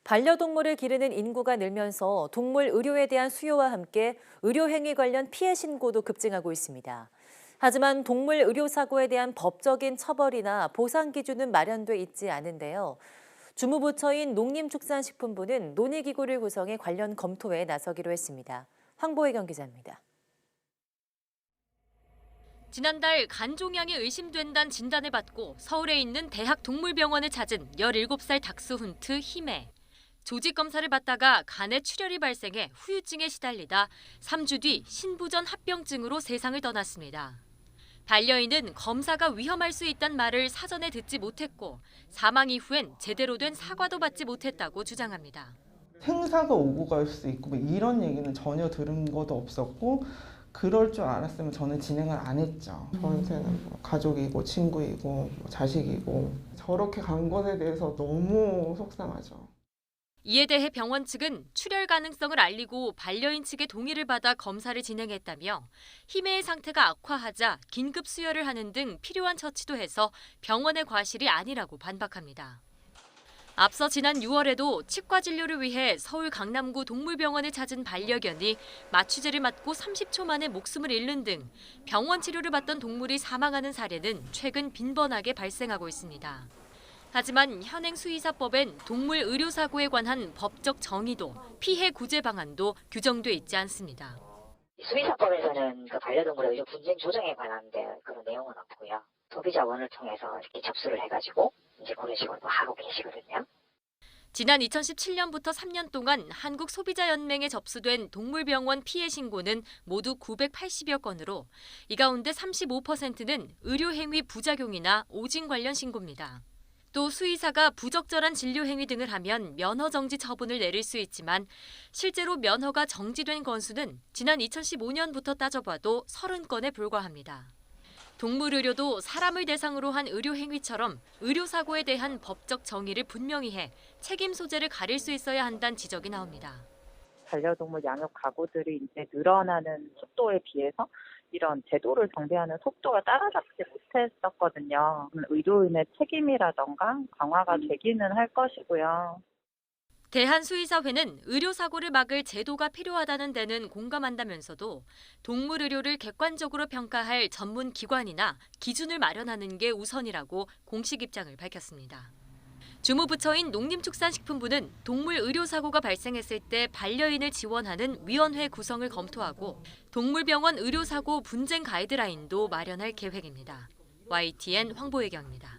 반려동물을 기르는 인구가 늘면서 동물 의료에 대한 수요와 함께 의료행위 관련 피해 신고도 급증하고 있습니다. 하지만 동물 의료사고에 대한 법적인 처벌이나 보상 기준은 마련돼 있지 않은데요. 주무부처인 농림축산식품부는 논의기구를 구성해 관련 검토에 나서기로 했습니다. 황보혜경 기자입니다. 지난달 간종양이 의심된다는 진단을 받고 서울에 있는 대학동물병원을 찾은 17살 닥스훈트 히메. 조직검사를 받다가 간에 출혈이 발생해 후유증에 시달리다 3주 뒤 신부전 합병증으로 세상을 떠났습니다. 반려인은 검사가 위험할 수 있다는 말을 사전에 듣지 못했고 사망 이후엔 제대로 된 사과도 받지 못했다고 주장합니다. 생사가 오고 갈 수 있고 뭐 이런 얘기는 전혀 들은 것도 없었고 그럴 줄 알았으면 저는 진행을 안 했죠. 저한테는 뭐 가족이고 친구이고 뭐 자식이고 저렇게 간 것에 대해서 너무 속상하죠. 이에 대해 병원 측은 출혈 가능성을 알리고 반려인 측의 동의를 받아 검사를 진행했다며 히메의 상태가 악화하자 긴급 수혈을 하는 등 필요한 처치도 해서 병원의 과실이 아니라고 반박합니다. 앞서 지난 6월에도 치과 진료를 위해 서울 강남구 동물병원을 찾은 반려견이 마취제를 맞고 30초 만에 목숨을 잃는 등 병원 치료를 받던 동물이 사망하는 사례는 최근 빈번하게 발생하고 있습니다. 하지만 현행 수의사법엔 동물 의료사고에 관한 법적 정의도 피해 구제 방안도 규정돼 있지 않습니다. 수의사법에서는 그 반려동물의 의료 분쟁 조정에 관한 그런 내용은 없고요. 소비자원을 통해서 이렇게 접수를 해가지고 이제 그런 식으로 하고 계시거든요. 지난 2017년부터 3년 동안 한국소비자연맹에 접수된 동물병원 피해 신고는 모두 980여 건으로 이 가운데 35%는 의료행위 부작용이나 오진 관련 신고입니다. 또 수의사가 부적절한 진료 행위 등을 하면 면허 정지 처분을 내릴 수 있지만 실제로 면허가 정지된 건수는 지난 2015년부터 따져봐도 30건에 불과합니다. 동물 의료도 사람을 대상으로 한 의료 행위처럼 의료사고에 대한 법적 정의를 분명히 해 책임 소재를 가릴 수 있어야 한다는 지적이 나옵니다. 반려동물 양육 가구들이 이제 늘어나는 속도에 비해서 이런 제도를 정비하는 속도가 따라잡지 못했었거든요. 의료인의 책임이라던가 강화가 되기는 할 것이고요. 대한수의사회는 의료사고를 막을 제도가 필요하다는 데는 공감한다면서도 동물 의료를 객관적으로 평가할 전문 기관이나 기준을 마련하는 게 우선이라고 공식 입장을 밝혔습니다. 주무부처인 농림축산식품부는 동물 의료사고가 발생했을 때 반려인을 지원하는 위원회 구성을 검토하고 동물병원 의료사고 분쟁 가이드라인도 마련할 계획입니다. YTN 황보혜경입니다.